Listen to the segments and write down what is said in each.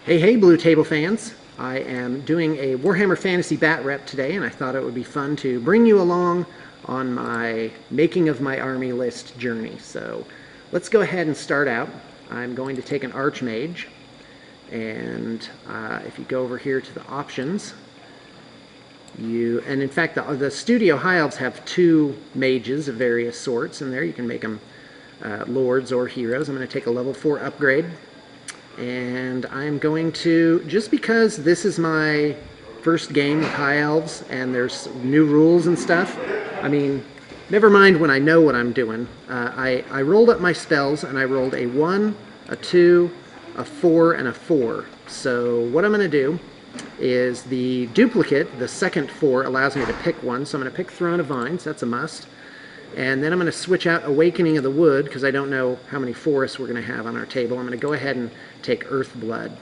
Hey, Blue Table fans! I am doing a Warhammer Fantasy Batrep today, and I thought it would be fun to bring you along on my making of my army list journey. So let's go ahead and start out. I'm going to take an Archmage, and if you go over here to the options, and in fact the Studio High Elves have two mages of various sorts in there. You can make them lords or heroes. I'm going to take a level 4 upgrade. And I'm going to, just because this is my first game with High Elves and there's new rules and stuff, I mean, never mind when I know what I'm doing. I rolled up my spells and I rolled a 1, a 2, a 4, and a 4. So what I'm going to do is the duplicate, the second 4, allows me to pick one. So I'm going to pick Throne of Vines, that's a must. And then I'm going to switch out Awakening of the Wood, because I don't know how many forests we're going to have on our table. I'm going to go ahead and take Earthblood.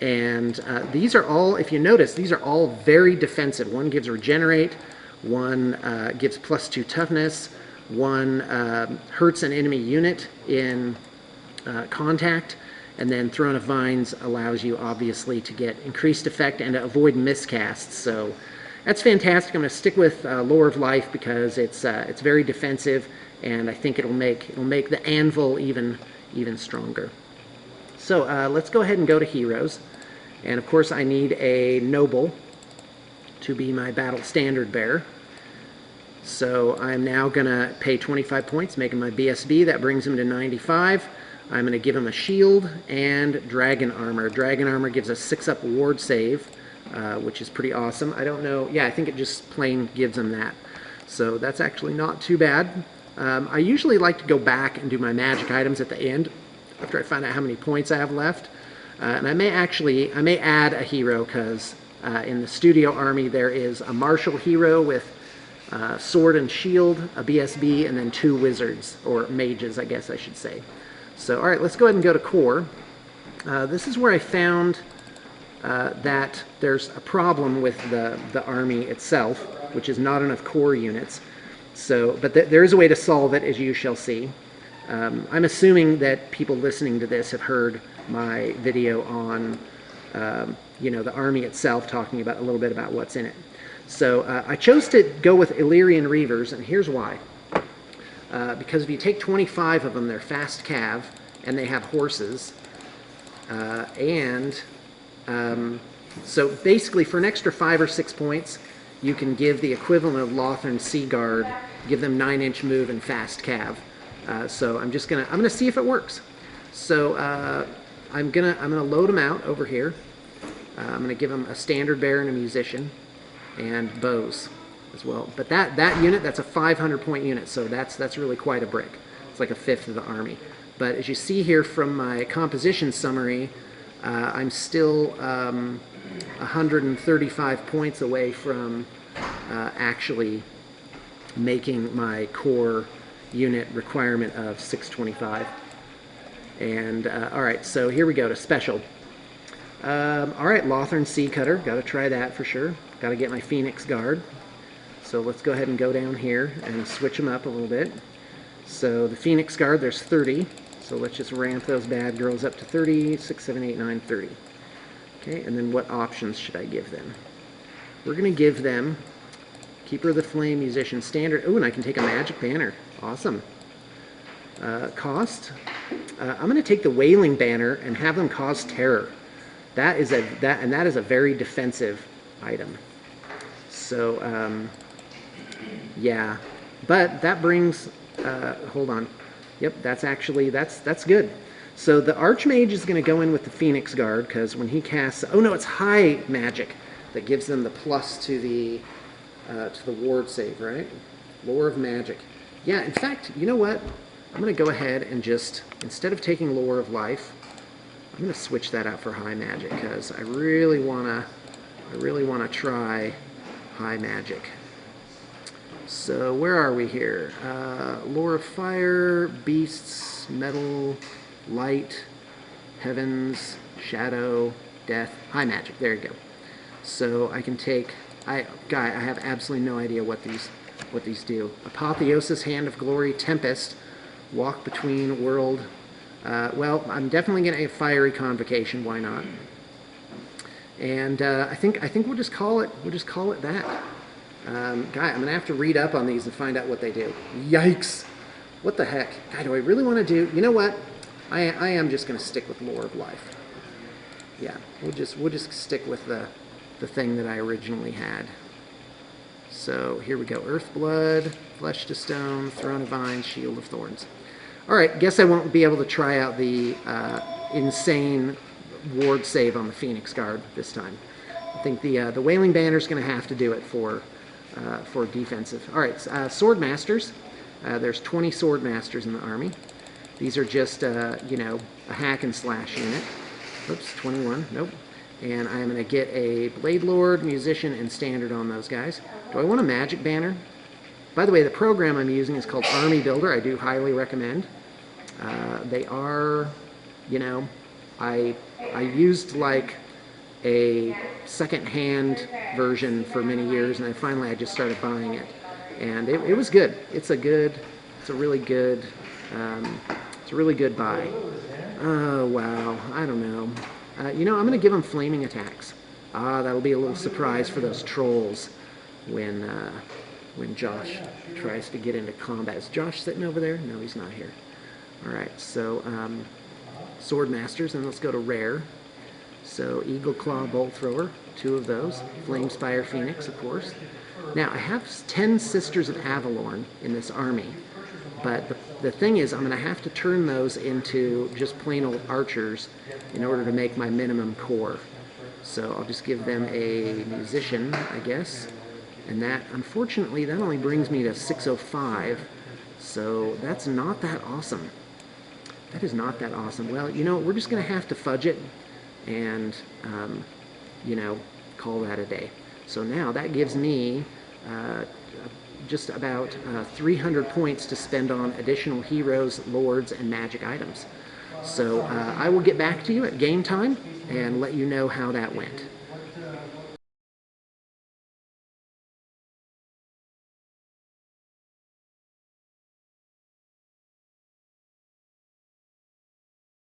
And these are all, if you notice, these are all very defensive. One gives Regenerate, one gives +2 toughness, one hurts an enemy unit in contact, and then Throne of Vines allows you, obviously, to get increased effect and to avoid miscasts. So that's fantastic. I'm going to stick with Lore of Life because it's very defensive, and I think it'll make the anvil even stronger. So let's go ahead and go to heroes, and of course I need a noble to be my battle standard bearer. So I'm now going to pay 25 points, making my BSB. That brings him to 95. I'm going to give him a shield and dragon armor. Dragon armor gives a 6-up ward save, which is pretty awesome. I don't know. Yeah, I think it just plain gives them that. So that's actually not too bad. I usually like to go back and do my magic items at the end after I find out how many points I have left. And I may add a hero, because in the studio army there is a martial hero with sword and shield, a BSB, and then 2 wizards, or mages, I guess I should say. So all right, let's go ahead and go to core. This is where I found that there's a problem with the army itself, which is not enough core units. So, but there is a way to solve it, as you shall see. I'm assuming that people listening to this have heard my video on, the army itself, talking about a little bit about what's in it. So I chose to go with Illyrian Reavers, and here's why. Because if you take 25 of them, they're fast cav, and they have horses, so basically, for an extra 5 or 6 points, you can give the equivalent of Lothern Sea Guard, give them 9-inch move and fast cav. So I'm gonna see if it works. So I'm gonna load them out over here. I'm gonna give them a standard bearer and a musician, and bows as well. But that unit, that's a 500-point unit, so that's really quite a brick. It's like a fifth of the army. But as you see here from my composition summary, I'm still 135 points away from actually making my core unit requirement of 625. And all right, so here we go to special. All right, Lothern Sea Cutter, got to try that for sure. Got to get my Phoenix Guard. So let's go ahead and go down here and switch them up a little bit. So the Phoenix Guard, there's 30. So let's just ramp those bad girls up to 30, 6, 7, 8, 9, 30. Okay, and then what options should I give them? We're going to give them Keeper of the Flame, Musician, Standard. Oh, and I can take a Magic Banner. Awesome. Cost. I'm going to take the Wailing Banner and have them cause terror. That is a very defensive item. So yeah, but that brings. Hold on. Yep, that's good. So the Archmage is going to go in with the Phoenix Guard, because when he casts, oh no, it's high magic that gives them the plus to the ward save, right? Lore of Magic. Yeah, in fact, you know what? I'm going to go ahead and just, instead of taking Lore of Life, I'm going to switch that out for high magic, because I really want to try high magic. So where are we here? Lore of Fire, Beasts, Metal, Light, Heavens, Shadow, Death, High Magic. There you go. So I can take. I have absolutely no idea what these do. Apotheosis, Hand of Glory, Tempest, Walk Between World. Well, I'm definitely going to have Fiery Convocation. Why not? And I think we'll just call it that. Guy, I'm gonna have to read up on these and find out what they do. Yikes! What the heck? Guy, do I really want to do? You know what? I am just gonna stick with Lore of Life. Yeah, we'll just stick with the thing that I originally had. So here we go. Earthblood, Flesh to Stone, Throne of Vines, Shield of Thorns. All right, guess I won't be able to try out the insane ward save on the Phoenix Guard this time. I think the Wailing Banner is going to have to do it for defensive. All right, Sword Masters. There's 20 Sword Masters in the army. These are just, you know, a hack and slash unit. Oops, 21, nope. And I'm going to get a Blade Lord, Musician, and Standard on those guys. Do I want a Magic Banner? By the way, the program I'm using is called Army Builder. I do highly recommend. They are, you know, I used like a second-hand version for many years, and finally I just started buying it. And it was good. It's a really good buy. Oh, wow. I don't know. You know, I'm going to give them flaming attacks. That'll be a little surprise for those trolls when Josh tries to get into combat. Is Josh sitting over there? No, he's not here. All right, so Sword Masters, and let's go to Rare. So Eagle Claw Bolt Thrower, 2 of those. Flame Spire Phoenix, of course. Now, I have 10 Sisters of Avalorn in this army, but the thing is, I'm going to have to turn those into just plain old archers in order to make my minimum core. So I'll just give them a Musician, I guess. And that, unfortunately, that only brings me to 605. So that's not that awesome. That is not that awesome. Well, you know, we're just going to have to fudge it and, you know, call that a day. So now that gives me just about 300 points to spend on additional heroes, lords, and magic items. So I will get back to you at game time and let you know how that went.